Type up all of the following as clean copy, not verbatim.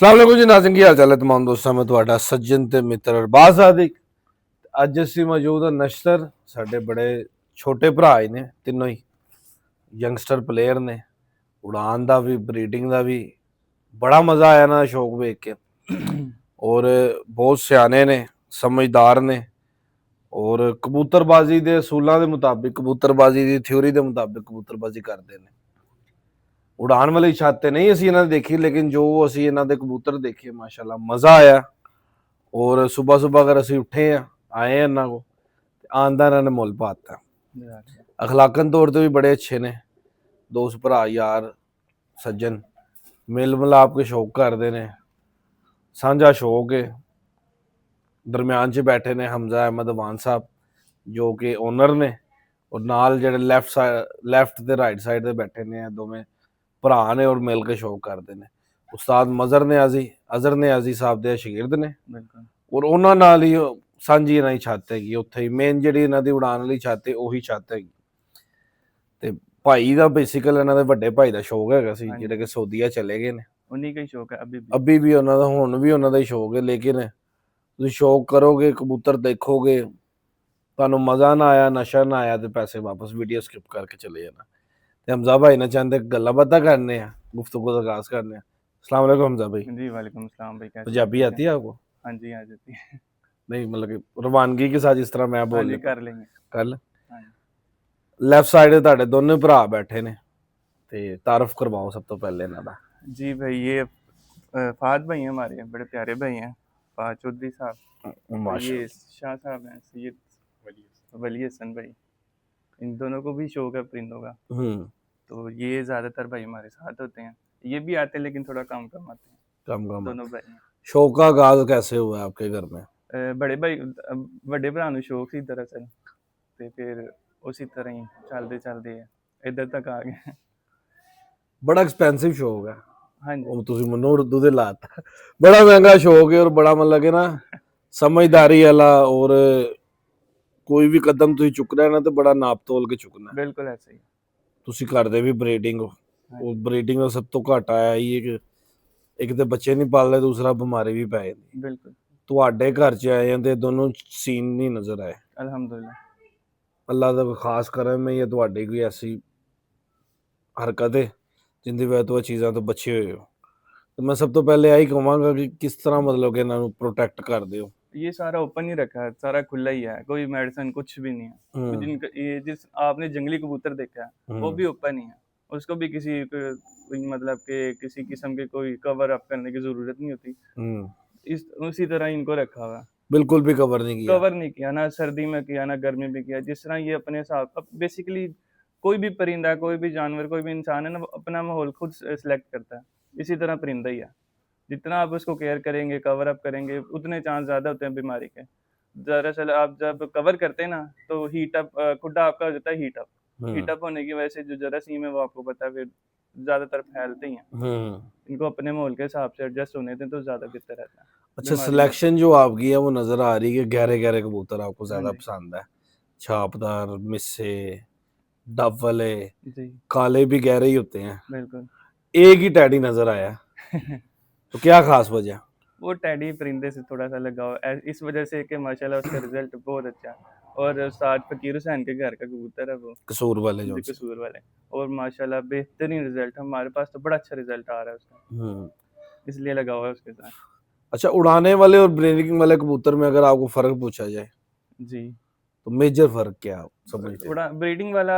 अस्सलाम वालेकुम जी नाज़रीन की हाल चाल है तमाम दोस्तों में ਤੁਹਾਡਾ ਸੱਜਣ ਤੇ ਮਿੱਤਰ ਅਰਬਾਜ਼ ਸਾਦਿਕ। ਅੱਜ ਅਸੀਂ ਮੌਜੂਦ ਹਾਂ ਨਸ਼ਤਰ ਸਾਡੇ ਬੜੇ ਛੋਟੇ ਭਰਾ ਹੀ ਨੇ ਤਿੰਨੋਂ ਹੀ ਯੰਗਸਟਰ ਪਲੇਅਰ ਨੇ ਉਡਾਨ ਦਾ ਵੀ ਬਰੀਡਿੰਗ ਦਾ ਵੀ ਬੜਾ ਮਜ਼ਾ ਆਇਆ ਨਾ ਸ਼ੌਕ ਵੇਖ ਕੇ ਔਰ ਬਹੁਤ ਸਿਆਣੇ ਨੇ ਸਮਝਦਾਰ ਨੇ ਔਰ ਕਬੂਤਰਬਾਜ਼ੀ ਦੇ ਅਸੂਲਾਂ ਦੇ ਮੁਤਾਬਿਕ ਕਬੂਤਰਬਾਜ਼ੀ ਦੀ ਥਿਉਰੀ ਦੇ ਮੁਤਾਬਿਕ ਕਬੂਤਰਬਾਜ਼ੀ ਕਰਦੇ ਨੇ। ਉਡਾਨ ਵਾਲੀ ਛੱਤ ਤੇ ਨਹੀਂ ਅਸੀਂ ਇਹਨਾਂ ਦੀ ਦੇਖੀ ਲੇਕਿਨ ਜੋ ਅਸੀਂ ਇਹਨਾਂ ਦੇ ਕਬੂਤਰ ਦੇਖੇ ਮਾਸ਼ਾਅੱਲਾ ਮਜ਼ਾ ਆਇਆ ਔਰ ਸਵੇਰ ਸਵੇਰ ਅਗਰ ਅਸੀਂ ਉੱਠੇ ਆ ਆਏ ਆ ਇਹਨਾਂ ਕੋ ਆਂਦਾ ਇਹਨਾਂ ਨੇ ਮੁੱਲ ਪਾਤਾ। ਅਖਲਾਕਨ ਤੌਰ ਤੇ ਵੀ ਬੜੇ ਅੱਛੇ ਨੇ ਦੋਸਤ ਭਰਾ ਯਾਰ ਸੱਜਣ ਮਿਲ ਮਿਲਾਪ ਕੇ ਸ਼ੌਕ ਕਰਦੇ ਨੇ ਸਾਂਝਾ ਸ਼ੌਕ ਹੈ। ਦਰਮਿਆਨ 'ਚ ਬੈਠੇ ਨੇ ਹਮਜ਼ਾ ਅਹਿਮਦ ਅਵਾਨ ਸਾਹਿਬ ਜੋ ਕਿ ਓਨਰ ਨੇ ਔਰ ਨਾਲ ਜਿਹੜੇ ਲੈਫਟ ਤੇ ਰਾਈਟ ਸਾਈਡ ਤੇ ਬੈਠੇ ਨੇ ਦੋਵੇਂ ਭਰਾ ਨੇ ਔਰ ਮਿਲ ਕੇ ਸ਼ੌਕ ਕਰਦੇ ਨੇ। ਉਸਤਾਦ ਅਜ਼ਰ ਨਿਆਜ਼ੀ ਸਾਹਿਬ ਦੇ ਸ਼ਾਗਿਰਦ ਨੇ ਔਰ ਉਹਨਾਂ ਨਾਲ ਹੀ ਸਾਂਝੀ ਇਹਨਾਂ ਦੀ ਛੱਤ ਹੈਗੀ ਉੱਥੇ ਹੀ ਮੇਨ ਜਿਹੜੀ ਇਹਨਾਂ ਦੀ ਉਡਾਨ ਵਾਲੀ ਛੱਤ ਹੈ ਉਹੀ ਛੱਤ ਹੈਗੀ। ਤੇ ਭਾਈ ਦਾ ਬੇਸਿਕਲ ਇਹਨਾਂ ਦੇ ਵੱਡੇ ਭਾਈ ਦਾ ਸ਼ੌਕ ਹੈਗਾ ਸੀ ਜਿਹੜੇ ਕਿ ਸਊਦੀਆ ਚਲੇ ਗਏ ਨੇ उन्हीं का ही शौक है ਅਭੀ ਵੀ ਉਹਨਾਂ ਦਾ ਹੁਣ ਵੀ ਉਹਨਾਂ ਦਾ ਹੀ ਸ਼ੌਕ ਹੈ। ਲੇਕਿਨ ਤੁਸੀਂ ਸ਼ੌਕ ਕਰੋਗੇ ਕਬੂਤਰ ਦੇਖੋਗੇ ਤੁਹਾਨੂੰ ਮਜ਼ਾ ਨਾ ਆਇਆ ਨਸ਼ਾ ਨਾ ਆਇਆ ਤੇ ਪੈਸੇ ਵਾਪਸ ਵੀਡੀਓ ਸਕਿਪ ਕਰਕੇ ਚਲੇ ਜਾਣਾ। ਤੇ ਹਮਜ਼ਾ भाई ने चाहते गल्ला बातें करने हैं गुफ्तगू का आगाज करने हैं। अस्सलाम वालेकुम हमजा भाई। जी वालेकुम अस्सलाम भाई कैसे पंजाबी आती है आपको? हाँ जी आ जाती है नहीं मतलब कि रवानगी के साथ जिस तरह मैं बोल हाँ जी लेता कर लेंगे कल हाँ जी। ਲੈਫਟ ਸਾਈਡ ਤੇ ਤੁਹਾਡੇ ਦੋਨੇ ਭਰਾ ਬੈਠੇ ਨੇ ਤੇ ਤਾਰਫ ਕਰਵਾਓ ਸਭ ਤੋਂ ਪਹਿਲੇ ਇਹਨਾਂ ਦਾ। जी भाई ये फहद भाई हैं हमारे बड़े प्यारे भाई हैं फहद चौधरी साहब ये शाह साहब हैं सैयद वली हसन भाई इन दोनों को भी शौक है परिंदों का तो ये ज़्यादातर भाई हमारे साथ होते हैं। ये भी आते हैं लेकिन थोड़ा कम कम आते हैं कम दोनों भाई। शौक का आगाज कैसे हुआ है आपके घर में? बड़े भाई बड़े भरा ਨੂੰ ਸ਼ੌਕ ਸੀ ਦਰਅਸਲ ਤੇ ਫਿਰ ਉਸੇ ਤਰ੍ਹਾਂ ਹੀ ਚੱਲਦੇ ਇੱਧਰ ਤੱਕ ਆ ਗਏ। ਬੜਾ ਐਕਸਪੈਂਸਿਵ ਸ਼ੌਕ ਹੈ। ਹਾਂਜੀ ਉਹ ਤੁਸੀਂ ਮੈਨੂੰ ਉਰਦੂ ਦੇ ਲਾਤਾ ਬੜਾ ਮਹਿੰਗਾ ਸ਼ੌਕ ਹੈ ਔਰ ਬੜਾ ਮਤਲਬ ਕਿ ਨਾ ਸਮਝਦਾਰੀ ਵਾਲਾ ਔਰ ਕੋਈ ਵੀ ਕਦਮ ਤੁਸੀਂ ਚੁੱਕਣਾ ਨਾ ਤੇ ਬੜਾ ਨਾਪ ਤੋਲ ਕੇ ਚੁੱਕਣਾ। ਬਿਲਕੁਲ ਐਸੇ ਹੀ ਤੁਸੀਂ ਕਰਦੇ ਵੀ ਬਰੀਡਿੰਗ ਉਹ ਬਰੀਡਿੰਗ ਦਾ ਸਭ ਤੋਂ ਘਾਟਾ ਆਇਆ ਹੀ ਹੈ ਕਿ ਇੱਕ ਤੇ ਬੱਚੇ ਨਹੀਂ ਪਾਲਦੇ ਦੂਸਰਾ ਬਿਮਾਰੀ ਵੀ ਪੈ ਜਾਂਦੀ। ਬਿਲਕੁਲ ਤੁਹਾਡੇ ਘਰ 'ਚ ਆਏ ਜਾਂਦੇ ਦੋਨੋਂ ਸੀਨ ਨਹੀਂ ਨਜ਼ਰ ਆਏ ਅਲਹਮਦੁਲਿਲਾ ਅੱਲਾ ਦਾ ਖਾਸ ਕਰਮ ਹੈ ਜਾਂ ਤੁਹਾਡੀ ਕੋਈ ਐਸੀ ਹਰਕਤ ਹੈ ਜਿੰਦੀ ਵਜ੍ਹਾ ਤੋਂ ਇਹ ਚੀਜ਼ਾਂ ਤੋਂ ਬਚੇ ਹੋਏ ਹੋ। ਤੇ ਮੈਂ ਸਭ ਤੋਂ ਪਹਿਲੇ ਆਹੀ ਕਹਾਂਗਾ ਕਿ ਕਿਸ ਤਰ੍ਹਾਂ ਮਤਲਬ ਕਿ ਇਹਨਾਂ ਨੂੰ ਪ੍ਰੋਟੈਕਟ ਕਰਦੇ ਹੋ। ये सारा ओपन ही रखा है सारा खुला ही है कोई मेडिसिन कुछ भी नहीं है। जिनका ये जिस आपने जंगली कबूतर देखा है वो भी ओपन ही है उसको भी किसी मतलब के किसी किस्म के कोई कवर अप करने की जरूरत नहीं होती। इस उसी तरह इनको रखा हुआ है बिल्कुल भी कवर नहीं किया ना सर्दी में किया ना गर्मी में किया जिस तरह ये अपने साथ बेसिकली कोई भी परिंदा कोई भी जानवर कोई भी इंसान है ना अपना माहौल खुद सेलेक्ट करता है इसी तरह परिंदा ही है। जितना आप उसको केयर करेंगे कवर अप करेंगे उतने चांस ज़्यादा होते हैं बीमारी के। दरअसल आप जब कवर करते हैं ना तो हीट अप खुदा आपका हो जाता है हीट अप होने की वजह से जो जरासीम है वो आपको पता है फिर ज़्यादातर फैलते ही हैं। इनको अपने माहौल के हिसाब से एडजस्ट होने दें तो ज़्यादा बेहतर रहता है। अच्छा सिलेक्शन जो आपकी है वो नजर आ रही है गहरे गहरे कबूतर आपको ज़्यादा पसंद है छापदार मिस्से डब वाले काले भी गहरे ही होते हैं बिल्कुल एक ही टैडी नजर आया तो क्या खास वजह? वो टैडी परिंदे से थोड़ा सा लगाव इस वजह से कि माशाल्लाह उसका रिजल्ट बहुत अच्छा और उस्ताद फकीर हुसैन के घर का कबूतर है वो कसूर वाले और माशाल्लाह बेहतरीन रिजल्ट हमारे पास तो बड़ा अच्छा रिजल्ट आ रहा है उसका इसलिए लगा हुआ है उसके साथ। अच्छा उड़ाने वाले और ब्रीडिंग वाले कबूतर में अगर आपको फर्क पूछा जाए जी तो मेजर फर्क क्या समझते हैं? ब्रीडिंग वाला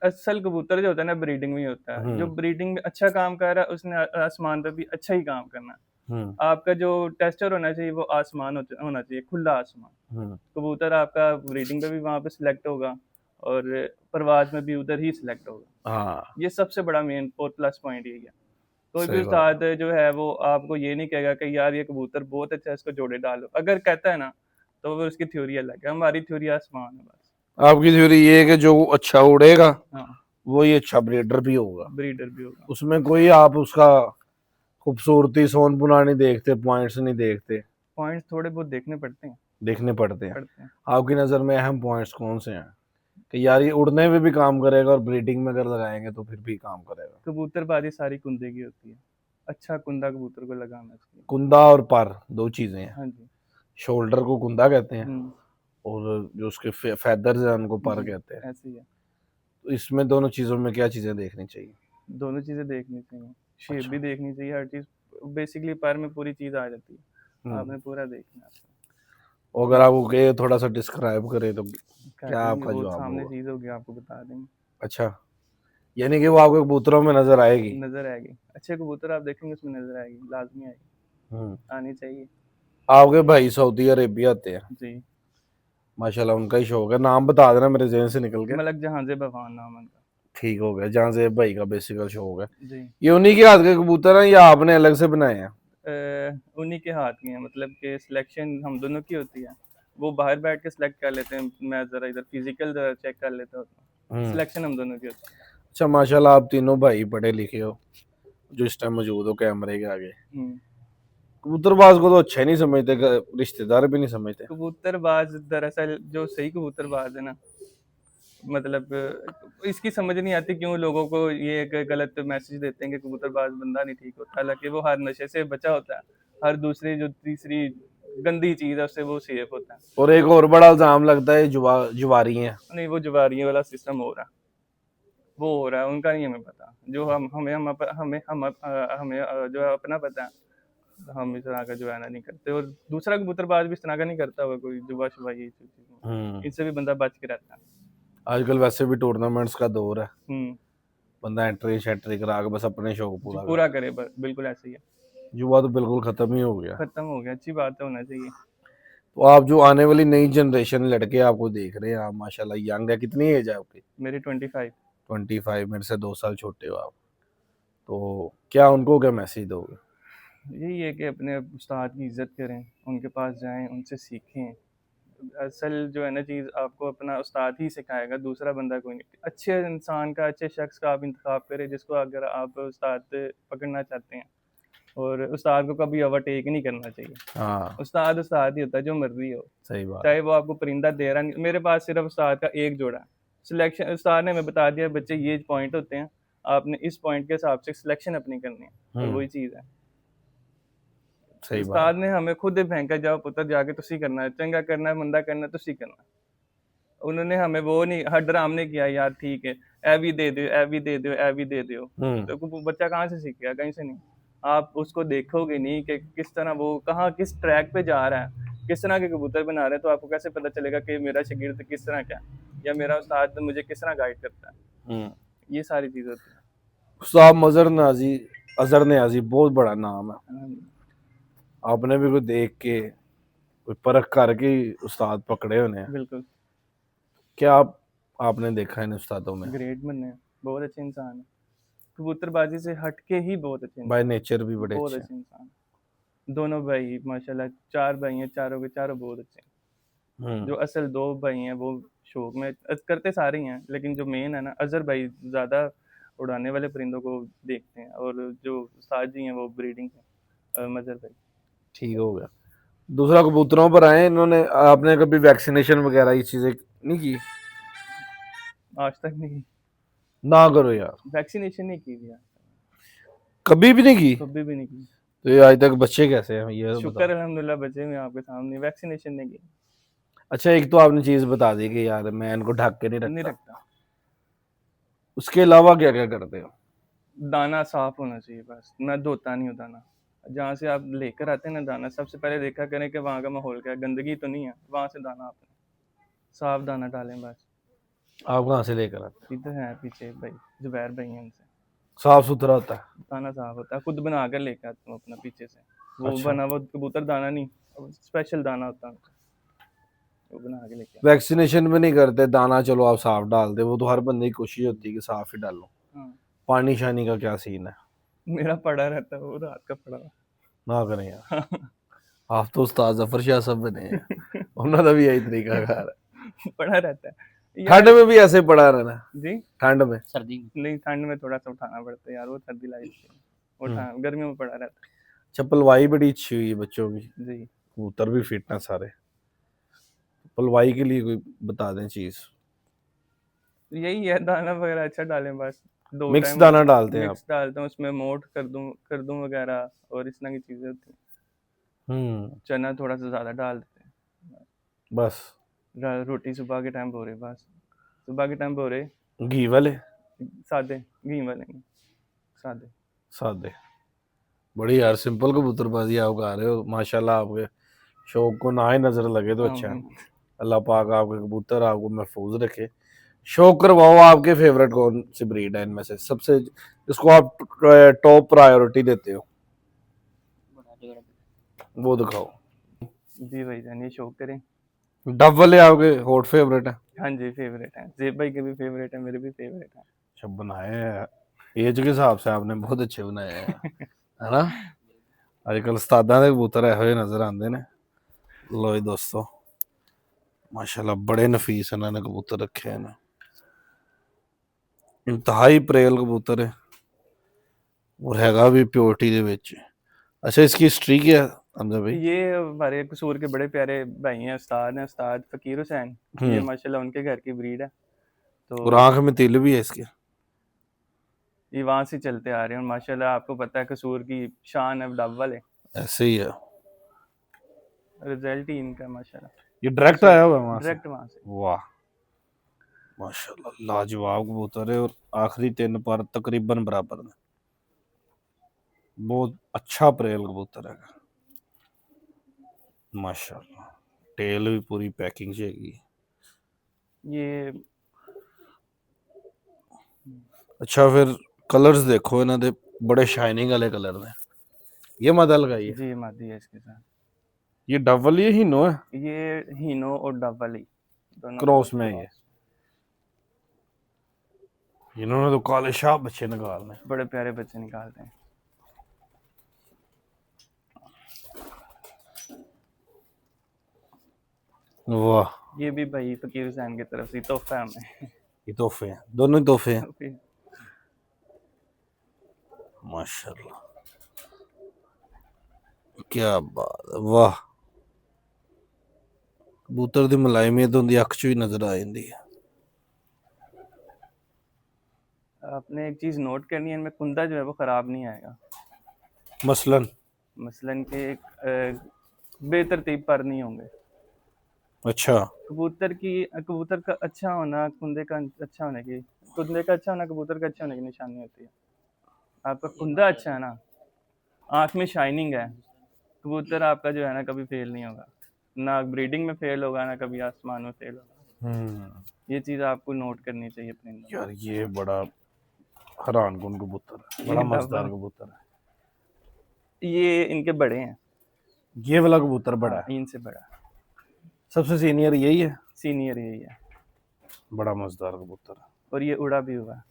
असल कबूतर जो होता है ना ब्रीडिंग में होता है जो ब्रीडिंग में अच्छा काम कर रहा है उसने आसमान पे भी अच्छा ही काम करना है। आपका जो टेस्टर होना चाहिए वो आसमान होना चाहिए खुला आसमान। कबूतर आपका ब्रीडिंग पे भी वहाँ पे सिलेक्ट होगा और परवाज में भी उधर ही सिलेक्ट होगा। ये सबसे बड़ा मेन प्लस पॉइंट यही है। कोई भी उस्ताद जो है वो आपको ये नहीं कहेगा कि यार ये कबूतर बहुत अच्छा है इसको जोड़े डालो अगर कहता है ना तो वो उसकी थ्योरी अलग है हमारी थ्योरी आसमान है बस। आपकी थ्योरी ये है कि जो अच्छा उड़ेगा वो ये अच्छा ब्रीडर भी होगा उसमें कोई आप उसका खूबसूरती सोन पुना नहीं देखते पॉइंट्स नहीं देखते पॉइंट्स थोड़े बहुत देखने पड़ते हैं। आपकी नज़र में अहम पॉइंट्स कौन से हैं कि यार ये उड़ने में भी काम करेगा और ब्रीडिंग में अगर लगाएंगे तो फिर भी काम करेगा? कबूतरबाजी सारी कुंदे की होती है अच्छा कुंदा कबूतर को लगाना चाहिए। कुंदा और पर दो चीजें हैं। हाँ जी। शोल्डर को कुंदा कहते हैं हम्म। और जो उसके फेदर्स हैं उनको पर जी, कहते हैं। ऐसे ही है। तो इसमें दोनों चीजों में क्या चीजें देखनी चाहिए? दोनों चीजें देखनी चाहिए, शेप अच्छा। भी देखनी चाहिए, हर चीज। बेसिकली पर में पूरी चीज आ जाती है, हम्म। आपने पूरा देखना है। और अगर आपको कहे थोड़ा सा डिस्क्राइब करे तो कर क्या देंगे, आपका वो जवाब सामने होगा? चीज होगी, आपको बता देंगे। अच्छा, यानी कि वो आपके कबूतरों में नजर आएगी। नजर आएगी, अच्छे कबूतर आप देखेंगे उसमें नजर आएगी, लाजमी आएगी, हम्म। आनी चाहिए। आपके भाई सऊदी अरेबिया आते हैं जी। माशाल्लाह, उनका ही शौक है। नाम बता देना, मेरे जहन से निकल गया। मलक जहां से भगवान नाम है उनका। ठीक हो गया, जहाँ से भाई का बेसिकल शौक है। जी। ये उन्हीं के हाथ के कबूतर हैं या आपने अलग से बनाए हैं? उन्हीं के हाथ की है, मतलब कि सिलेक्शन हम दोनों की होती है। वो बाहर बैठ के सिलेक्ट कर लेते हैं, मैं जरा इधर फिजिकल जरा चेक कर लेता हूँ। हम्म। सिलेक्शन हम दोनों की होती अच्छा माशाल्लाह, आप तीनों भाई पढ़े लिखे हो जो इस टाइम मौजूद हो कैमरे के आगे। है। कबूतरबाज को तो अच्छा ही नहीं समझते, रिश्तेदार भी नहीं समझते। कबूतरबाज दरअसल जो सही कबूतरबाज है ना, मतलब इसकी समझ नहीं आती क्यों लोगों को ये एक गलत मैसेज देते हैं कि कबूतरबाज बंदा नहीं ठीक होता, हालांकि वो हर नशे से बचा होता है, हर दूसरी जो तीसरी गंदी चीज है उससे वो सेफ होता है। और एक और बड़ा इल्जाम लगता है जुआरी हैं। नहीं, वो जुगारियों वाला सिस्टम हो रहा है, वो हो रहा है, उनका नहीं हमें पता। जो हम हमें हम हमें हम हमें जो है अपना पता है, हम इस तरह का जो है ना नहीं करते, और दूसरा कबूतरबाज भी इस तरह का नहीं करता होगा, कोई जुआ शुआ ये चीज, इनसे भी बंदा बच के रहता है। आजकल वैसे भी टूर्नामेंट्स का दौर है, हम्म। बंदा एंट्री शैट्री करा के बस अपने शौक जी, पूरा पूरा करता करे, बिल्कुल ऐसे ही है। है। जुआ तो बिल्कुल खत्म ही हो गया। खत्म हो गया, अच्छी बात है, होना चाहिए। तो आप जो आने वाली नई जनरेशन लड़के आपको देख रहे हैं, आप माशाल्लाह यंग है, कितनी एज है आपकी? मेरी 25। 25, मेरे से 2 साल छोटे हो आप। तो क्या उनको क्या मैसेज दोगे? यही है कि अपने उस्ताद की इज्जत करें, उनके पास जाएं, उनसे सीखें। असल जो है ना चीज़, आपको अपना उस्ताद ही सिखाएगा, दूसरा बंदा कोई नहीं। अच्छे इंसान का, अच्छे शख्स का आप इंतखाब करें, जिसको अगर आप उस्ताद पकड़ना चाहते हैं। और उस्ताद को कभी ओवरटेक नहीं करना चाहिए। हाँ, उस्ताद उस्ताद ही होता है, जो मर्जी हो। सही बात। चाहे वो आपको परिंदा दे रहा नहीं, मेरे पास सिर्फ उस्ताद का एक जोड़ा है। सिलेक्शन उस्ताद ने हमें बता दिया, बच्चे ये पॉइंट होते हैं, आपने इस पॉइंट के हिसाब से सिलेक्शन अपनी करनी है, और वही चीज़ है। सही बात। उस्ताद ने हमें खुद ही फेंका, जाओ पुत्र जाके तुसी करना है, चंगा करना है, मंदा करना है, तुसी करना है। उन्होंने हमें वो नहीं, हर ड्राम ने किया यार ठीक है, ए भी दे दो, ए भी दे दो, ए भी दे दो। तो बच्चा कहाँ से सीखेगा? कहीं से नहीं। आप उसको देखोगे नहीं कि किस तरह वो कहाँ किस ट्रैक पे जा रहा है, किस तरह के कबूतर बना रहे हैं, तो आपको कैसे पता चलेगा कि मेरा शागिर्द किस तरह का है, या मेरा उस्ताद मुझे किस तरह गाइड करता है। ये सारी चीज़ होती है। उस्ताद अजहर नियाजी बहुत बड़ा नाम है। आपने भी कोई देख के कोई परख करके ही उस्ताद पकड़े होने हैं। बिल्कुल। क्या आपने देखा है इन उस्तादों में? ग्रेट बने हैं, बहुत अच्छे इंसान है, कबूतरबाजी से हट के ही बहुत अच्छे बाय इंसान, नेचर भी बड़े बहुत अच्छे हैं। अच्छे इंसान। दोनों भाई माशाल्लाह, 4 भाई हैं, चारों के चारों बहुत अच्छे हैं। जो असल 2 भाई हैं वो शौक में करते सारे ही हैं, लेकिन जो मेन है ना, अजहर भाई ज़्यादा उड़ाने वाले परिंदों को देखते हैं, और जो उस्ताद जी हैं वो ब्रीडिंग है, मजहर भाई। ठीक हो गया। दूसरा कबूतरों पर आए, इन्होंने आपने कभी वैक्सीनेशन वगैरह ये चीजें नहीं की? आज तक नहीं, ना करो यार, वैक्सीनेशन नहीं की यार, कभी भी नहीं की। कभी भी नहीं की। तो ये आज तक बच्चे कैसे हैं ये तो बताओ। शुक्र अल्हम्दुलिल्लाह बचे हुए हैं आपके सामने, वैक्सीनेशन नहीं की। अच्छा, एक तो आपने चीज बता दी कि यार मैं इनको ढक के नहीं नहीं रखता, रखता। उसके अलावा क्या क्या करते हो? दाना साफ होना चाहिए, बस मैं धोता नहीं हूँ दाना। जहाँ से आप लेकर आते हैं ना दाना, सबसे पहले देखा करें कि वहाँ का माहौल क्या है, गंदगी तो नहीं है, वहाँ से दाना आपने साफ दाना डालें बस। आप कहाँ से लेकर आते इधर है पीछे भाई, जुबैर भाई हैं, उनसे हो? साफ सुथरा होता है? दाना साफ होता है, खुद बना कर लेकर आता हूँ अपना पीछे से। वो अच्छा, बना वो कबूतर दाना नहीं, स्पेशल दाना होता है उनका, वो बना के लेके आता वैक्सीनेशन भी नहीं करते, दाना चलो आप साफ डाल दे, वो तो हर बंदे की कोशिश होती है कि साफ ही डालो। हूँ। हाँ, पानी शानी का क्या सीन है? मेरा पड़ा रहता है वो रात का पड़ा ना करें यार, आप तो उस्ताद जफर शाह सब बने हैं, उन्होंने भी यही तरीका कार है। पड़ा रहता है ठंड यार। में भी ऐसे पड़ा रहना? जी। ठंड में? सर्दी में नहीं, ठंड में थोड़ा सा उठाना पड़ता है यार, वो सर्दी लाइट है, वो गर्मियों में पड़ा रहता पलवाई बड़ी अच्छी हुई है बच्चों की, है। जी। कबूतर भी फिट हैं सारे। पलवाई के लिए कोई बता दें चीज। यही है, दाना वगैरह अच्छा डालें बस। 2 मिक्स टाइम दाना डालते हैं आप? मिक्स डालता हूँ, उसमें मोठ कर दूँ वगैरह, और इस तरह की चीज़ें होती हैं। चना थोड़ा सा ज़्यादा डाल देते हैं। बस रोटी सुबह के टाइम भोरे, बस सुबह के टाइम भोरे, घी वाले? सादे, घी वाले नहीं, सादे। सादे। बड़ी यार सिंपल कबूतरबाजी आप गा रहे हो माशाल्लाह। आपके शौक को ना ही नजर लगे तो अच्छा है। अल्लाह पाक आपके कबूतर आपको महफूज रखे। शौक करवाओ, आपके फेवरेट कौन सी ब्रीड है इनमें से सबसे, जिसको आप टॉप प्रायोरिटी देते हो, वो दिखाओ। जी भाईजान, ये शौक करें। डब वाले आपके हॉट फेवरेट है? हाँ जी, फेवरेट है। जेब भाई के भी फेवरेट है, मेरे भी फेवरेट है। अच्छा बनाए हैं, एज के हिसाब से आपने बहुत अच्छे बनाए हैं है ना। अजकल उस्तादां दे कबूतर ਇਹੋ ਜਿਹੇ नजर आते ने। लो जी दोस्तों, माशाल्लाह बड़े नफीस इन्होंने कबूतर रखे हैं, इंतहाई प्रेल कबूतर है और हैगा भी प्योरिटी दे विच। अच्छा इसकी हिस्ट्री क्या है हमजा भाई? ये हमारे कसूर के बड़े प्यारे भाई हैं, उस्ताद फकीर हुसैन। ये माशाल्लाह उनके घर की ब्रीड है। तो और आंख में तिल भी है इसके? ये वहां से चलते आ रहे हैं, और माशाल्लाह आपको पता है कसूर की शान है डब वाले। ऐसे ही है, रिजल्ट ही इनका माशाल्लाह। ये डायरेक्ट आया हुआ है वहां से? डायरेक्ट वहां से। वाह माशाल्लाह लाजवाब कबूतर है, और आखिरी 3 पर तकरीबन बराबर में। बहुत अच्छा प्रेल कबूतर है माशाल्लाह। टेल भी पूरी पैकिंग चाहिए। ये अच्छा फिर कलर्स देखो इन्हों दे, बड़े शाइनिंग वाले कलर ने। ये मादा लगाई है? जी मादी है इसके साथ। ये डबल ये हीनो है? ये हीनो और डब वाली दोनों क्रॉस में है ये। इन्होंने तो काले शाह बच्चे निकालने, बड़े प्यारे बच्चे निकालते हैं। वाह ये भी भाई फकीर हुसैन की तरफ से तोहफा है हमें। ये तोहफे हैं, दोनों ही तोहफे हैं फिर माशाल्लाह। क्या बात है, वाह। कबूतर दी मुलायमियत उनकी अख च भी नजर आ जाती है। आपने एक चीज नोट करनी है, इनमें कुंदा जो है वो खराब नहीं आएगा। मसलन मसलन के बेतरतीब पर नहीं होंगे। अच्छा कबूतर का अच्छा होना कुंदे का अच्छा होने की, कुंदे का अच्छा होना कबूतर का अच्छा होने की निशानी होती है। आपका कुंदा अच्छा है ना, आंख में शाइनिंग है, कबूतर आपका जो है ना कभी फेल नहीं होगा। ना ब्रीडिंग में फेल होगा, ना कभी आसमान में फेल होगा। ये चीज आपको नोट करनी चाहिए अपने अंदर। यार ये बड़ा हैरान कुन कबूतर है, बड़ा मजेदार कबूतर है। ये इनके बड़े हैं। ये वाला कबूतर बड़ा है? इनसे बड़ा सबसे सीनियर यही है? सीनियर यही है। बड़ा मजेदार कबूतर है। और ये उड़ा भी हुआ।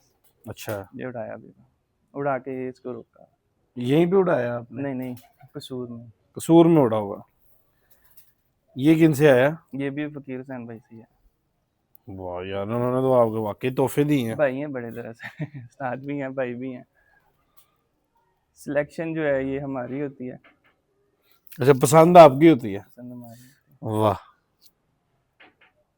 अच्छा ये उड़ाया भी हुआ, उड़ा के इसको रोका। यहीं पे उड़ाया आपने? नहीं नहीं, कसूर में। कसूर में उड़ा हुआ। ये किन से आया? ये भी फकीर हुसैन भाई से है। वाह यार उन्होंने तो आपके वाकई तोहफे दिए हैं। भाई हैं बड़े तरह से। साथ भी हैं, भाई भी हैं। सिलेक्शन जो है ये हमारी होती है। अच्छा पसंद आपकी होती है? पसंद हमारी होती है। वाह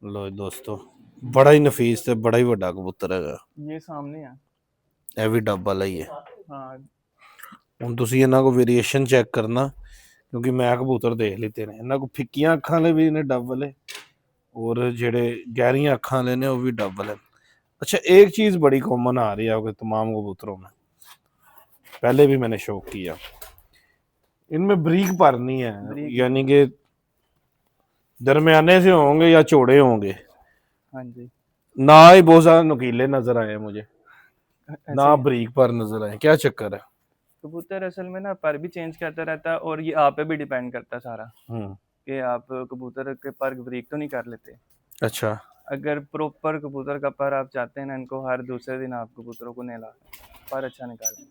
लो दोस्तों, बड़ा ही नफीस ते बड़ा ही बड़ा कबूतर है। ये सामने है। ਇਹ ਵੀ ਡੱਬ ਵਾਲਾ ਹੀ ਹੈ। हाँ ਹੁਣ ਤੁਸੀਂ ਇਹਨਾਂ ਕੋ ਵੇਰੀਏਸ਼ਨ ਚੈੱਕ ਕਰਨਾ, ਕਿਉਂਕਿ ਮੈਂ ਕਬੂਤਰ ਦੇਖ ਲਿੱਤੇ ਨੇ। ਇਹਨਾਂ ਕੋ ਫਿੱਕੀਆਂ ਅੱਖਾਂ ਵਾਲੇ ਵੀ ਨੇ ਡੱਬ ਵਾਲੇ, और ਜਿਹੜੇ गहरियां अखा वाले ने वो भी डब वाले। अच्छा एक चीज बड़ी कॉमन आ रही है आपके तमाम कबूतरों में, पहले भी मैंने शौक किया, इनमें ब्रीक पर नहीं है, यानी कि दरमियाने से होंगे या चौड़े होंगे। हाँ जी। ना ही बहुत ज्यादा नुकीले नजर आए मुझे, ना ब्रीक पर नजर आए, क्या चक्कर है? कबूतर असल में ना पर भी चेंज करता रहता है, और ये आप पे भी डिपेंड करता है सारा, कि आप कबूतर के पर ब्रीक तो नहीं कर लेते। अच्छा अगर प्रॉपर कबूतर का पर आप चाहते हैं ना, इनको हर दूसरे दिन आप कबूतरों को नहला पर अच्छा निकालें।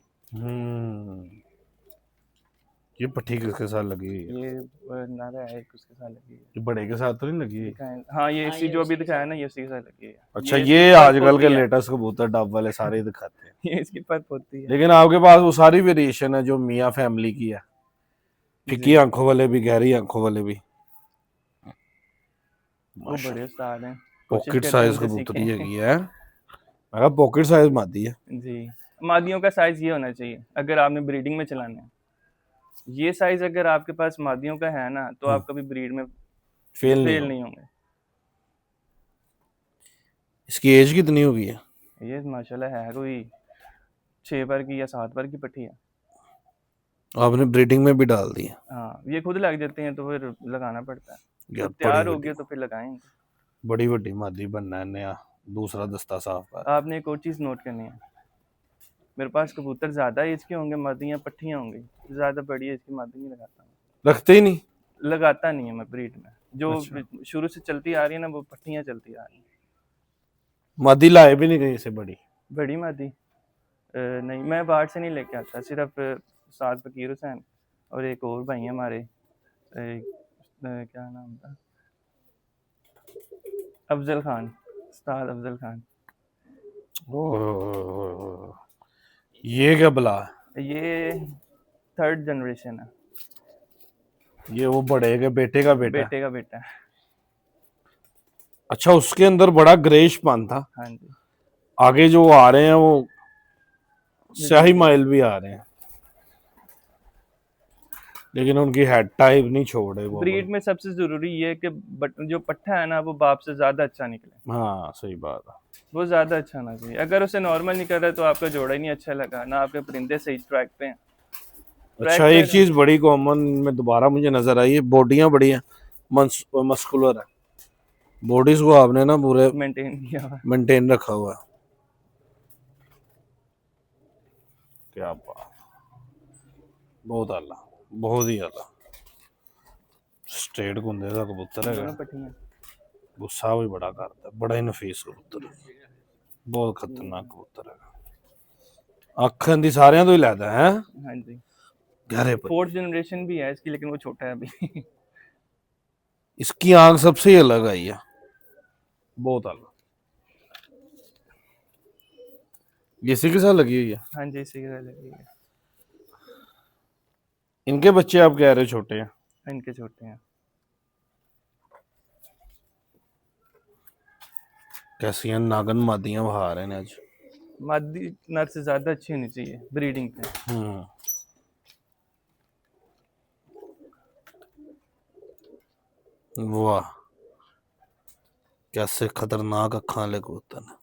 ये पट्टी किसके साथ लगी हुई है? ये नारा है उसके साथ लगी है। ये बड़े के साथ तो नहीं लगी है? हाँ ये इसी जो अभी दिखाया ना, ये इसी के साथ लगी है। अच्छा ये आजकल के लेटेस्ट कबूतर डब वाले सारे ही दिखाते हैं। ये इसकी परत होती है। लेकिन आपके पास वो सारी वेरिएशन है जो मियाँ फैमिली की है, फिक्की आंखों वाले भी, गहरी आंखों वाले भी। वो बड़े उस्ताद हैं, पॉकेट साइज कबूतरी हैगी है। मैं कहा पॉकेट साइज मादी है। जी, मादियों का साइज ये होना चाहिए अगर आपने ब्रीडिंग में चलाना है। ये साइज अगर आपके पास मादियों का है ना, तो आप कभी ब्रीड में फेल नहीं होंगे। इसकी एज कितनी होगी है? ये माशाल्लाह है कोई 6 बार की या 7 बार की पट्टी है। आपने ब्रीडिंग में भी डाल दी है? हाँ, ये खुद लग जाते हैं तो फिर लगाना पड़ता है। यार जब तैयार हो गए तो फिर लगाएंगे। बड़ी बड़ी मादी बनना है, नया दूसरा दस्ता साफ कर। आपने एक और चीज़ नोट करनी है, मेरे पास कबूतर ज़्यादा एज के होंगे, मादियाँ पट्टियाँ होंगी, ज़्यादा बड़ी एज की मादी नहीं लगाता हूँ। रखते ही नहीं? लगाता नहीं है मैं ब्रीड में, जो अच्छा। शुरू से चलती आ रही है ना, वो पट्टियाँ चलती आ रही हैं। मादी लाए भी नहीं कहीं से बड़ी? बड़ी मादी नहीं, मैं बाहर से नहीं लेके आता, सिर्फ साथ फकीर हुसैन और एक और भाई हैं हमारे, क्या नाम था, अफजल खान, उस्ताद अफजल खान। ओह, ये क्या बला है? ये 3rd जनरेशन है। ये वो बड़े के बेटे का बेटा है? बेटे का बेटा है। अच्छा, उसके अंदर बड़ा ग्रेश पान था। हाँ जी। आगे जो आ रहे हैं वो स्याही माइल भी आ रहे हैं, लेकिन उनकी हेड टाइप नहीं छोड़े वो। ब्रीड में सबसे जरूरी ये है कि जो पट्ठा है ना, वो बाप से ज्यादा अच्छा निकले। हाँ सही बात है। वो ज्यादा अच्छा होना चाहिए। अगर उसे नॉर्मल निकल रहा है तो आपका जोड़ा ही नहीं अच्छा लगा, ना आपके परिंदे सही ट्रैक पे हैं। अच्छा, एक चीज बड़ी कॉमन में दोबारा मुझे नजर आई है, बॉडियां बड़ी हैं, मस्कुलर है। बॉडीज को आपने ना पूरे मेंटेन रखा हुआ है। क्या बात, बहुत आला, बहुत ही आला। स्ट्रेट कुंदे का कबूतर है, गुस्सा भी बड़ा करता है, बड़ा ही नफीस कबूतर है, बहुत खतरनाक कबूतर है। अखन दी सारियां तो ही लेता है। हाँ जी, गहरे 4th जनरेशन भी है इसकी, लेकिन वो छोटा है अभी। इसकी आंख सबसे अलग आई है, बहुत अलग। ये इसी के साथ लगी हुई है? हाँ जी, इसी के साथ लगी है। इनके बच्चे आप कह रहे छोटे हैं? इनके छोटे हैं। कैसी हैं नागन मादियां बहा रहे हैं आज। मादी नर से ज्यादा अच्छी होनी चाहिए ब्रीडिंग पे। वाह, कैसे खतरनाक अखां वाले कबूतर हैं।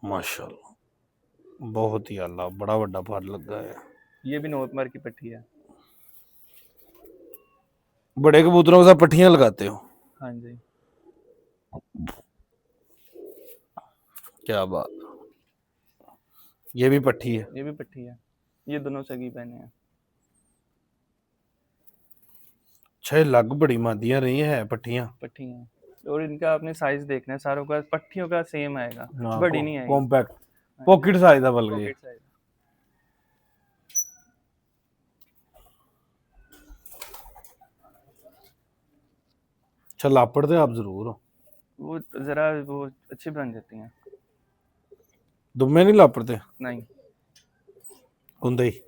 माशाल्लाह, बहुत ही आला, बड़ा बड़ा पर लगा है। ये भी नोटमर की पट्टी है। बड़े कबूतरों के साथ पट्टियां लगाते हो? हाँ जी। क्या बात, ये भी पट्टी है? ये भी पट्टी है, ये दोनों सगी बहने हैं। छह लग बड़ी मादियां रही है पट्टियां। पट्टियां, और इनका आपने साइज देखना है, सारों का पट्टियों का सेम आएगा, बड़ी नहीं आएगी। कॉम्पैक्ट पॉकेट साइज है, बल्कि पॉकेट साइज। अच्छा, लापड़ते आप जरूर हो? वो जरा वो अच्छी बन जाती हैं। दुम्मे नहीं लापड़ते? नहीं, कुंदे ही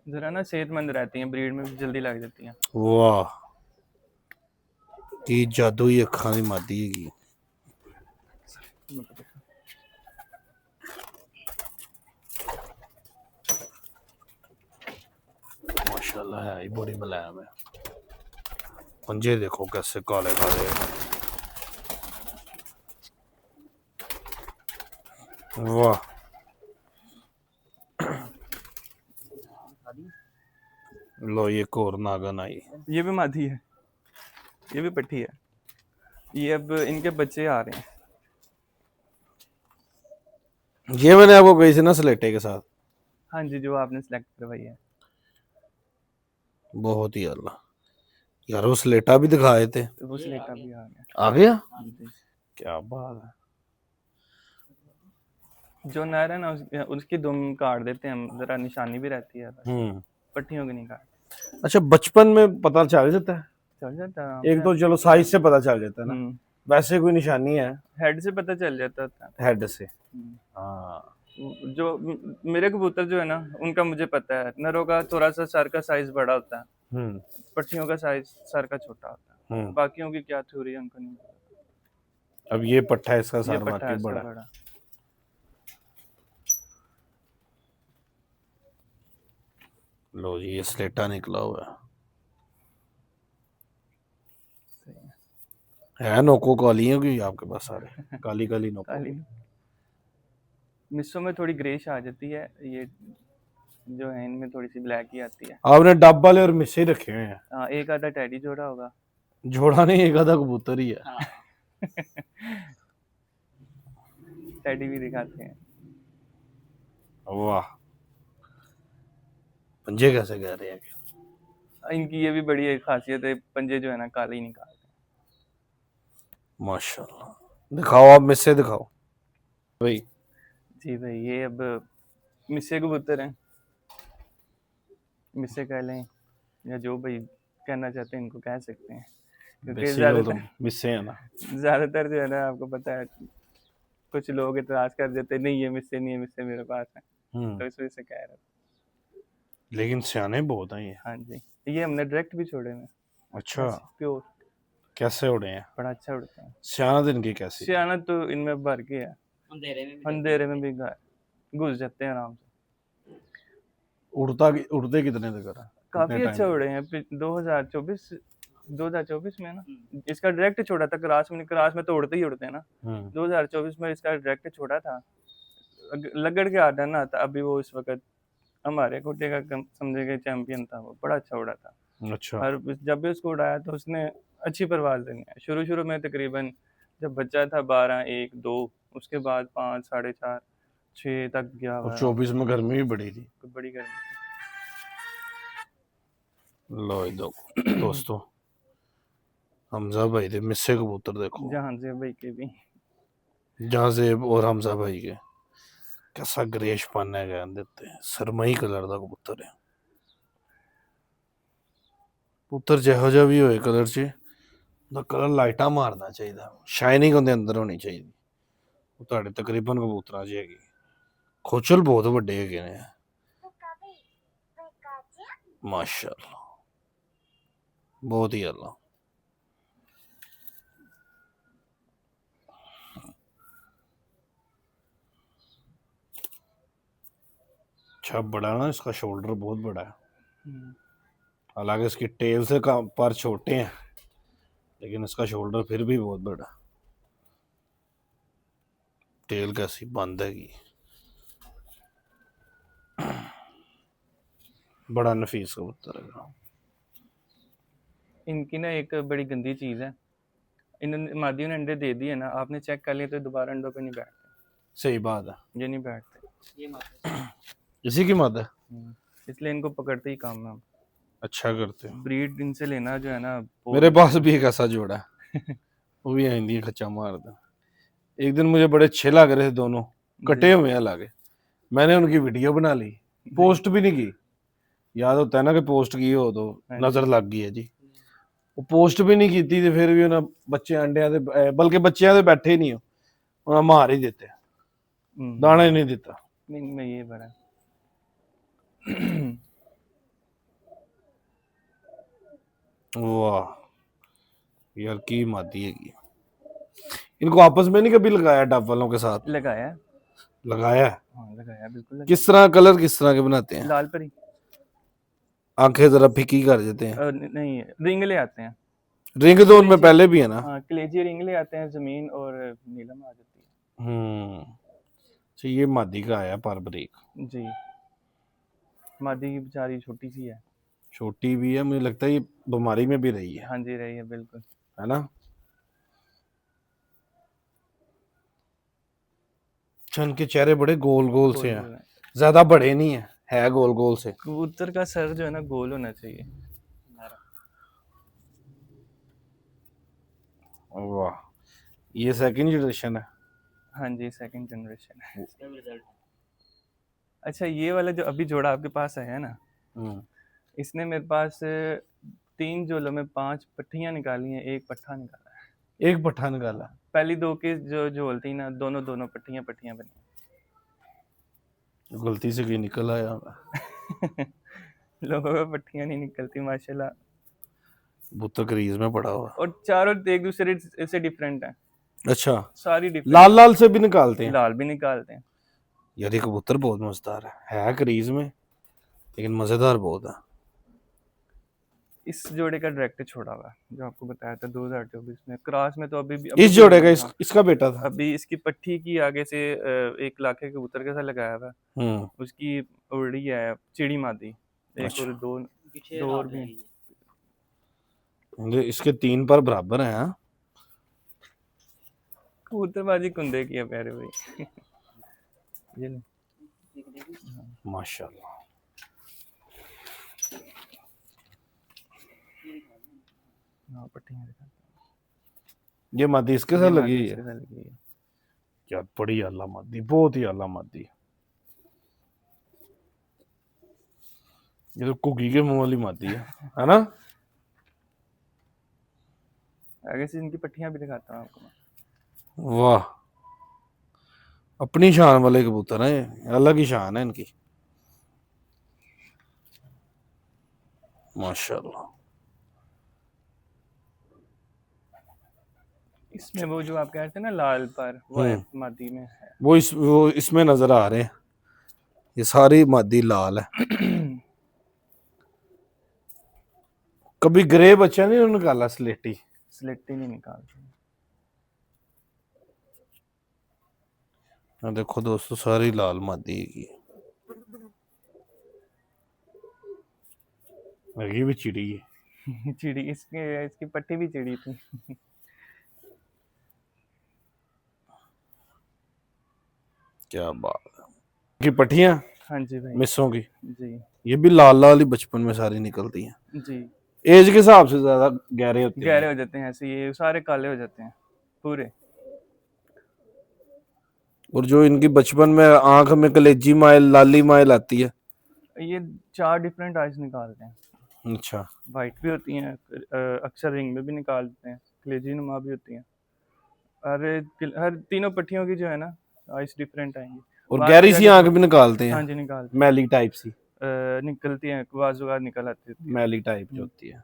जरा ना सेहतमंद रहती हैं, ब्रीड में भी जल्दी लग जाती हैं। वाह, की जादू ही अखां दी मादी हैगी। माशाल्लाह है ही बड़ी मुलायम है। पंजे देखो कैसे काले काले। वाह, लो ये एक और नागन आई। ये भी मादी है, ये भी पट्टी है। ये अब इनके बच्चे आ रहे हैं। ये मैंने आपको कही थी ना स्लेटे के साथ? हाँ जी, जो आपने सेलेक्ट करवाई है। बहुत ही अल्लाह यार, वो स्लेटा भी दिखाए थे, वो स्लेटा भी आ गया। आ गया? हाँ जी। क्या बात है। जो नर है ना, उसकी दुम काट देते हैं हम, जरा निशानी भी रहती है, पट्टियों की नहीं काट। अच्छा, बचपन में पता चल जाता है? चल जाता है, एक तो चलो साइज से पता चल जाता है ना, हम्म, वैसे कोई निशानी है? हेड से पता चल जाता था। हेड से, हाँ। जो मेरे कबूतर जो है ना, उनका मुझे पता है, नरों का थोड़ा सा सर का साइज बड़ा होता है, हम्म पट्टियों का साइज सर का छोटा होता है। हम्म। बाकियों की क्या थ्योरी है उनको नहीं पता। अब ये पट्टा है, इसका ये सर पट्टा है वाकई इसका बड़ा है। बड़ा। लो जी, ये स्लेटा निकला हुआ है नोको काली है कि आपके पास सारे काली काली नोको? काली मिस्सों में थोड़ी ग्रेश आ जाती है, ये जो है इनमें थोड़ी सी ब्लैक ही आती है। आपने डब वाले और मिस्से रखे हुए हैं? हाँ, एक आधा टैडी जोड़ा होगा। जोड़ा नहीं, एक आधा कबूतर ही है। टैडी भी दिखाते हैं। वाह, पंजे कैसे कह रहे हैं? इनकी ये भी बड़ी एक खासियत है, पंजे जो है ना काले ही निकालते हैं। माशाल्लाह, दिखाओ आप मिस्से दिखाओ भाई। जी भाई, ये अब मिस्से कबूतर हैं, मिस्से कह लें या जो भाई कहना चाहते हैं इनको कह सकते हैं, क्योंकि बेसिकल तो मिस्से है ना। ज्यादातर जो है ना आपको पता है, कुछ लोग इतराज कर देते नहीं ये मिस्से नहीं है, मिस्से मेरे पास है, तो इस वजह से कह रहा था। लेकिन सियाने बहुत हैं ये। हाँ जी, ये हमने डायरेक्ट भी छोड़े हैं। अच्छा, प्योर। कैसे उड़े हैं? बड़ा अच्छा उड़ता है। सियानत इनकी कैसी? सियाना तो इनमें भर के है, अंधेरे में भी घुस जाते हैं आराम से। उड़ते कितने तक है? काफी अच्छा उड़े हैं। 2024 में ना इसका डायरेक्ट छोड़ा था, क्रास में। क्रास में तो उड़ते ही उड़ते हैं ना। 2024 में इसका डायरेक्ट छोड़ा था, लगड़ के आधा ना था। अभी वो इस वक्त हमारे कोटे का समझे गए चैंपियन था, वो बड़ा अच्छा उड़ा था। अच्छा। और जब भी उसको उड़ाया तो उसने अच्छी परवाज देनी है। शुरू शुरू में तकरीबन जब बच्चा था 12, 1, 2, उसके बाद 5, 4.5, 6 तक गया और हुआ। 24 में गर्मी भी बड़ी थी। बड़ी गर्मी। लो दो दोस्तों, हमजा भाई दे मिस्से कबूतर देखो, जहां से भाई के भी जहाँ से और हमजा भाई के कैसा ग्रेश पाना है गया देते हैं। सरमई कलर का कबूतर है। कबूतर ਜਿਹੋ ਜਿਹਾ भी होए कलर च ਉਹਦਾ कलर ਲਾਈਟਾਂ ਮਾਰਨਾ ਚਾਹੀਦਾ, ਸ਼ਾਈਨਿੰਗ ਉਹਦੇ ਅੰਦਰ ਹੋਣੀ ਚਾਹੀਦੀ। ਉਹ ਤੁਹਾਡੇ ਤਕਰੀਬਨ ਕਬੂਤਰਾਂ 'ਚ ਹੈਗੀ। ਖੋਚਲ ਬਹੁਤ ਵੱਡੇ ਹੈਗੇ ਨੇ ਮਾਸ਼ਾਅੱਲਾ, बहुत ही अल्लाह। अच्छा बड़ा ना, इसका शोल्डर बहुत बड़ा है। हालांकि इसकी टेल से पर छोटे हैं, लेकिन इसका शोल्डर फिर भी बहुत बड़ा। टेल कैसी बंद हैगी, बड़ा नफीस कबूतर है। इनकी ना एक बड़ी गंदी चीज है, इन्होंने मादियों ने अंडे दे दिए ना, आपने चेक कर लिया तो दोबारा अंडों पे नहीं बैठते। सही बात है, ये नहीं बैठते। इसी की मत है, इसलिए इनको पकड़ते ही काम है हम। अच्छा करते हो। ब्रीड इनसे लेना जो है ना, मेरे पास भी एक ऐसा जोड़ा है वो भी आइंदी खच्चा मारता। एक दिन मुझे बड़े अच्छे लग रहे थे, दोनों कटे हुए हैं लागे। मैंने उनकी वीडियो बना ली, पोस्ट भी नहीं की। याद होता है ना कि पोस्ट की हो तो नजर लग गई है जी। वो पोस्ट भी नहीं की थी, फिर भी उन्हें बच्चे अंडिया दे, बल्कि बच्चियां दे बैठे ही नहीं हो, उन्हें मार ही देते, दाना ही नहीं देता। में ये बड़ा वाह यार, की मादी है। इनको आपस में नहीं कभी लगाया डब वालों के साथ? लगाया लगाया है। हाँ, लगाया बिल्कुल लगाया। किस तरह, कलर किस तरह के बनाते हैं? लाल परी, आंखें जरा फीकी कर देते हैं। नहीं रिंग ले आते हैं। रिंग तो उनमें पहले भी है ना। हाँ, कलेजी रिंग ले आते हैं, जमीन और नीलम आ जाती है। तो ये मादी का आया पर ब्रेक जी, मादी की बेचारी छोटी सी है। छोटी भी है, मुझे लगता है ये बीमारी में भी रही है। हाँ जी, रही है बिल्कुल, है ना। छन के चेहरे बड़े गोल गोल से हैं, ज्यादा बड़े नहीं है गोल गोल से। कबूतर का सर जो है ना गोल होना चाहिए। वाह, ये सेकंड जनरेशन है। हाँ जी, सेकंड जनरेशन है। अच्छा, ये वाला जो अभी जोड़ा आपके पास है ना, इसने मेरे पास 3 जोलों में 5 पट्टियां निकाली हैं, 1 पट्ठा निकाला है। 1 पट्ठा निकाला। पहली 2 की जो झोल थी ना, दोनों पट्टियां बनी। गलती से कहीं निकल आया। लोगों को पट्टियां नहीं निकलती माशाल्लाह, कबूतर क्रीज में पड़ा हुआ। और चारों एक दूसरे से डिफरेंट है, अच्छा, सारी डिफरेंट। लाल लाल से भी निकालते हैं? लाल भी निकालते हैं। यार ये कबूतर बहुत मजेदार है क्रीज में, लेकिन मजेदार बहुत है। इस जोड़े का डायरेक्ट छोड़ा हुआ है, जो आपको बताया था 2024 में। क्रॉस में तो अभी इस जोड़े का इसका बेटा था। अभी इसकी पट्टी की आगे से एक लाखे कबूतर के साथ लगाया हुआ है, उसकी उड़ी है चिड़ी मादी, एक और दो और भी। इसके 3 पर बराबर हैं। हाँ, कबूतरबाजी कुंदे की है प्यारे भाई। ये ले। माशाल्लाह। हाँ, पट्टियां दिखाता ये मादी इसके साथ हूँ। लगी इसके है साथ लगी है। यार, बड़ी आला मादी, बहुत ही आला मादी। ये तो कुकी के मुंह वाली मादी है ना? आगे से इनकी पट्टियां भी दिखाता हूँ आपको। वाह, अपनी शान वाले कबूतर हैं, अलग ही शान है इनकी, माशाल्लाह। इसमें वो जो आप कह रहे थे ना लाल पर, वो है मादी में है। वो इसमें नजर आ रहे हैं, ये सारी मादी लाल है। कभी ग्रे बच्चा नहीं निकाला? स्लेटी नहीं निकालते। देखो दोस्तों, सारी लाल मादी की। ये भी चिड़ी है। चिड़ी, इसकी पट्टी भी चिड़ी थी। क्या बात है। की पट्टियां, हाँ जी भाई, मिसों की जी ये भी लाल लाल ही बचपन में सारी निकलती हैं जी। एज के हिसाब से ज्यादा गहरे होते हैं। गहरे हो जाते हैं ऐसे, ये सारे काले हो जाते हैं पूरे। और जो इनकी बचपन में आंख में कलेजी माइल, लाली माइल आती है, ये 4 डिफरेंट आइज निकालते हैं। अच्छा, वाइट भी होती हैं, अक्सर रिंग में भी निकालते हैं, कलेजी नुमा भी होती हैं। हर तीनों पट्टियों की जो है ना आइज डिफरेंट आएंगी। और गहरी सी आंख भी निकालते हैं। हाँ जी, निकालते मैली टाइप सी निकलती हैं, बाजुगार निकल आती है। मैली टाइप जो होती है।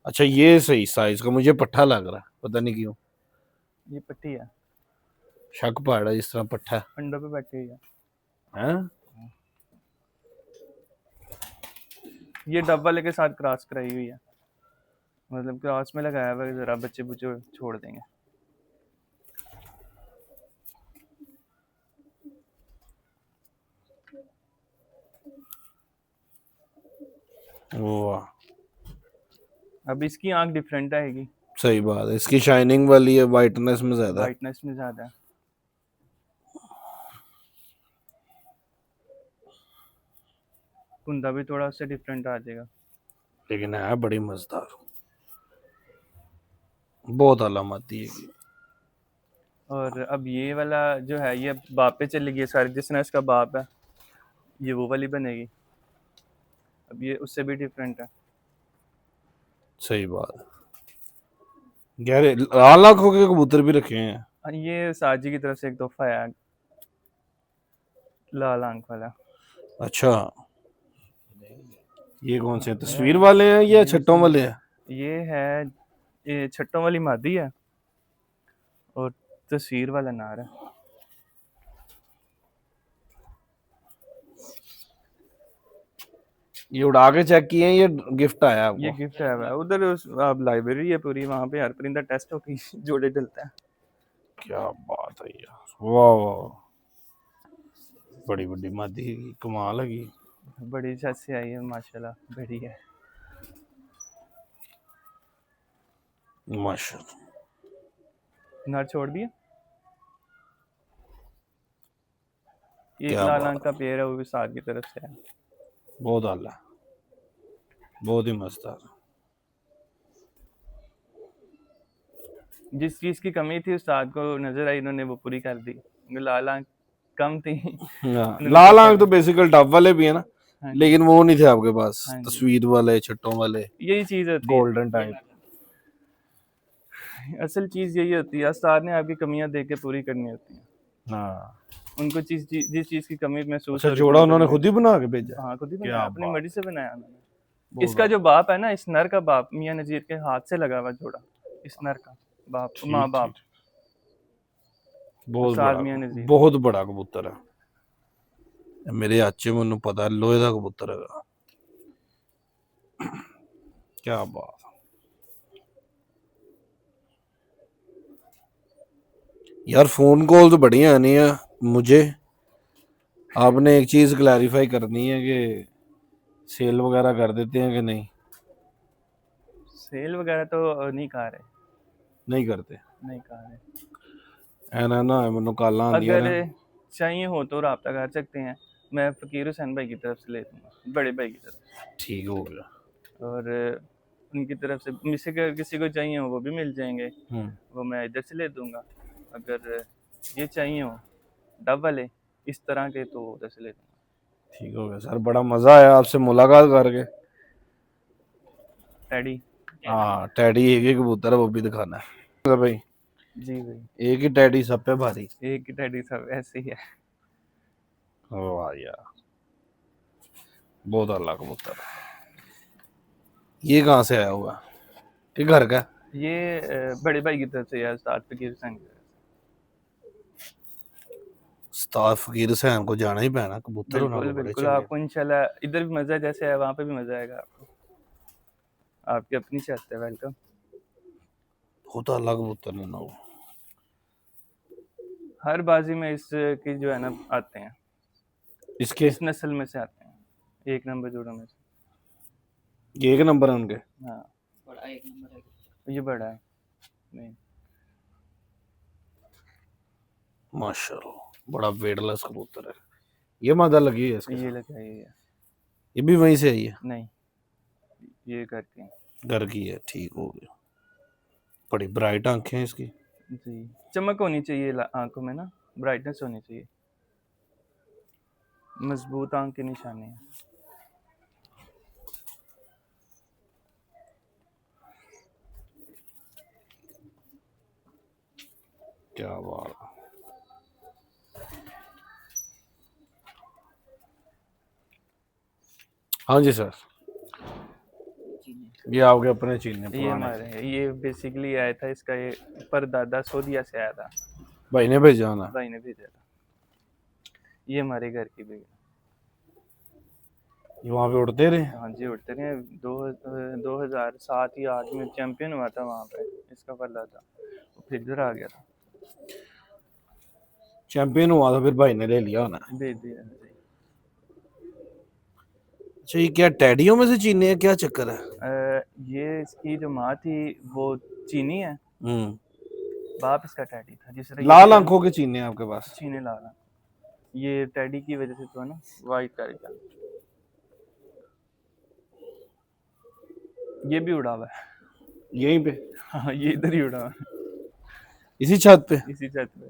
अच्छा, ये सही साइज का मुझे पट्ठा लग रहा है, पता नहीं क्यों। ये पट्टी है, शक पड़ रहा है जिस तरह पट्ठा है। अंडों पे बैठी हुई है। हैं? ये डब वाले के साथ क्रॉस कराई हुई है, मतलब क्रॉस में लगाया हुआ है, जरा बच्चे बुच्चे छोड़ देंगे। वाह, अब इसकी आंख डिफरेंट आएगी। सही बात है, इसकी शाइनिंग वाली है, वाइटनेस में ज्यादा है। वाइटनेस में ज्यादा है। कुंदा भी थोड़ा सा डिफरेंट आ जाएगा, लेकिन है बड़ी मजेदार, बहुत आला मादी है। और अब ये वाला जो है ये बाप पे चली गई सारी, जिस तरह इसका बाप है ये वो वाली बनेगी। अब ये उससे भी डिफरेंट है। सही बात है। गहरे लाल आंखों के कबूतर भी रखे हैं। ये साजी की तरफ से एक तोहफा है, लाल आंख वाला। अच्छा, ये कौन से तस्वीर वाले हैं या छट्टों वाले हैं? ये छट्टों वाली मादी है और तस्वीर वाला नार है। ये उड़ा के चेक किए हैं, ये गिफ्ट आया आपको? ये गिफ्ट है भाई। उधर आप लाइब्रेरी है पूरी, वहाँ पे हर परिंदा टेस्ट होके जोड़े डलता है। क्या बात है यार, वाह वाह, बड़ी बड़ी मादी है, कमाल है। बड़ी छत से आई है माशाल्लाह, बड़ी है माशाल्लाह। नर छोड़ दिया। ये क्या लाल बात आंख का पेड़ है, वो भी साथ की तरफ से है। बहुत आला, बहुत ही मजेदार। जिस चीज की कमी थी उस्ताद को नजर आई, इन्होंने वो पूरी कर दी। लाल आंख कम थी। लाल आंख तो बेसिकल टॉप वाले भी है ना, हाँ, लेकिन वो नहीं थे आपके पास। हाँ जी। तस्वीर वाले, छट्टों वाले, यही चीज होती है। Golden type. असल चीज़ यही होती है, उस्ताद ने आपकी कमियां देख के पूरी करनी होती हैं। हाँ, उनको जिस चीज़ की कमी महसूस अच्छा हो रही जोड़ा पूरी उन्होंने करनी खुद ही होती बना के भेजा? है। हाँ, खुद ही बनाया, क्या अपनी बात मर्जी से बनाया उन्होंने। बहुत इसका ज्यादा। जो बाप है ना, इस नर का बाप मियां नजीर के हाथ से लगा हुआ जोड़ा, इस नर का बाप माँ ठीक बाप ठीक, बहुत उस्ताद बड़ा, मियां नजीर। बहुत बड़ा कबूतर है मेरे अच्छे, मैनू पता है लोहे का कबूतर है। क्या बात। यार फोन कॉल तो बढ़िया आनी है मुझे, आपने एक चीज क्लैरिफाई करनी है कि सेल वगैरह कर देते हैं कि नहीं? सेल वगैरह तो नहीं खा रहे, नहीं करते? नहीं खा रहे। ऐना ना मैनू कल आंदियां अगर ने। चाहिए हो तो रब्ता कर सकते हैं, मैं फ़कीर हुसैन भाई की तरफ से ले दूंगा, बड़े भाई की तरफ ठीक हो गया। से। और उनकी तरफ से मुझसे अगर किसी को चाहिए हो वो भी मिल जाएंगे, हम्म, वो मैं इधर से ले दूंगा। अगर ये चाहिए हो डब वाले इस तरह के तो उधर से ले दूंगा। ठीक हो गया सर, बड़ा मजा आया आपसे मुलाकात करके। टैडी। हाँ टैडी एक ही कबूतर है, वो भी दिखाना है भाई। जी भाई, एक ही टैडी सब पे भारी। एक ही टैडी सब ऐसे ही है। वाह यार, बहुत अल्लाह कबूतर है। ये कहाँ से आया हुआ? ये घर का? ये बड़े भाई की तरफ से यार, उस्ताद फ़कीर हुसैन की तरफ उस्ताद फकीर हुसैन को जाना ही पैना, से। कबूतर होना बिल्कुल को बड़े बिल्कुल, चंगे। आपको इंशाल्लाह इधर भी मज़ा जैसे है वहाँ पे भी मज़ा आएगा आपको। आपकी अपनी छत है, वेलकम। बहुत अल्लाह कबूतर ने ना वो। हर बाजी में इसकी जो है ना आते हैं, इसके इस नस्ल में से आते हैं, एक नंबर जोड़ों में से। ये एक नंबर है उनके। हाँ, बड़ा एक नंबर है, ये बड़ा है नहीं। माशाल्लाह बड़ा वेटलेस कबूतर है। ये मादा लगी है इसके ये साथ? लगा ये है। ये भी वहीं से आई है? नहीं, ये करके हैं। घर की है, ठीक हो गया। बड़ी ब्राइट आंखें हैं इसकी। जी, चमक होनी चाहिए आंखों में ना, ब्राइटनेस होनी चाहिए, मजबूत आंख के निशाने हैं। क्या बात है। हाँ जी सर, ये आपके अपने चीने ये पुराने? हमारे, ये बेसिकली आया था, इसका ये परदादा सऊदीया से आया था, भाई ने भेजा ना? भाई ने भेजा था। ये हमारे घर की भी। ये वहाँ पे उड़ते रहे? हाँ जी, उड़ते रहे। 2007 या 8 में चैंपियन हुआ था वहाँ पे, इसका परदादा, फिर इधर आ गया था। चैंपियन हुआ था फिर भाई ने ले लिया होना। भेज दिया जी। अच्छा ये क्या टैडियों में से चीने हैं, क्या चक्कर है? ये इसकी जो माँ थी वो चीनी है, बाप इसका टैडी था। जिस तरह लाल आंखों के चीने हैं आपके पास? चीने लाल, ये टैडी की वजह से तो है ना, वाइट करके। ये भी उड़ा हुआ है। यहीं पे? हाँ, ये इधर ही उड़ा हुआ है, इसी छत पे? इसी छत पे।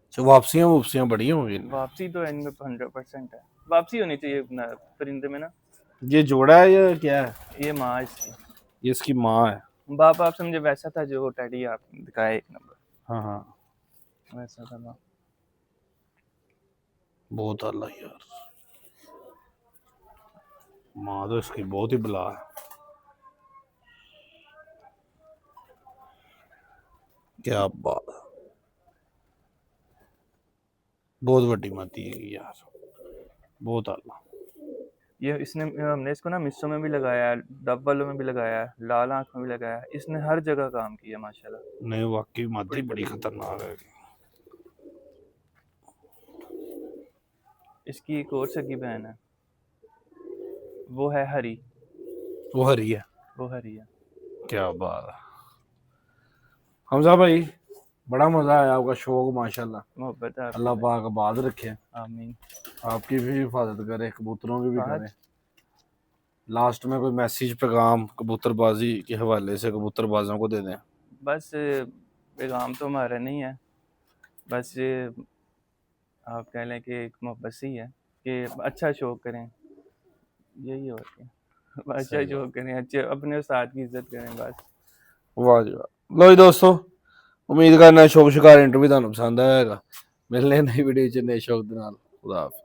अच्छा वापसियां वापसियां बड़ी होंगी। वापसी तो इनमें 100% है, वापसी होनी चाहिए परिंदे में ना। ये जोड़ा है या क्या है? ये माँ इसकी, ये इसकी माँ है? बाप आप समझे वैसा था जो टैडी आप दिखाए एक नंबर, हाँ हाँ, वैसा था बाप। बहुत अल्लाह यार, माँ तो इसकी बहुत ही बला है। क्या बात है, बहुत बड़ी माती है यार, बहुत अल्लाह। ये इसने, हमने इसको ना मिस्सों में भी लगाया है, डब वालों में भी लगाया है, लाल आंख में भी लगाया है, इसने हर जगह काम किया माशाल्लाह। नहीं वाकई मादी बड़ी खतरनाक है। इसकी एक और सगी बहन है, वो है हरी, वो हरी है? वो हरी है। क्या बात है। हमजा भाई बड़ा मजा आया, आपका शौक माशाल्लाह, मोहब्बत है अल्लाह आपकी। पाक आबाद रखे, आमीन। आपकी भी हिफाजत करे, कबूतरों की भी हाँ, करे। लास्ट में कोई मैसेज पैगाम कबूतरबाजी के हवाले से कबूतरबाजों को दे दें। बस पैगाम तो हमारा नहीं है, बस ये आप कह लें कि एक मोहब्बत सी है कि अच्छा शौक करें, यही और क्या। अच्छा सही शौक करें, अच्छे अपने उस्ताद की इज्जत करें बस। वाह जी वाह, ਲੋ ਜੀ ਦੋਸਤੋ, ਉਮੀਦ ਕਰਨਾ ਸ਼ੌਕ ਸ਼ਿਕਾਰ ਇੰਟਰਵਿਊ ਤੁਹਾਨੂੰ ਪਸੰਦ ਆਇਆ ਹੋਵੇਗਾ। ਮਿਲਨੇ ਨਈ ਵੀਡੀਓ ਚ ਨਏ ਸ਼ੌਕ ਦੇ ਨਾਲ। ਖੁਦਾ ਹਾਫਿਜ਼।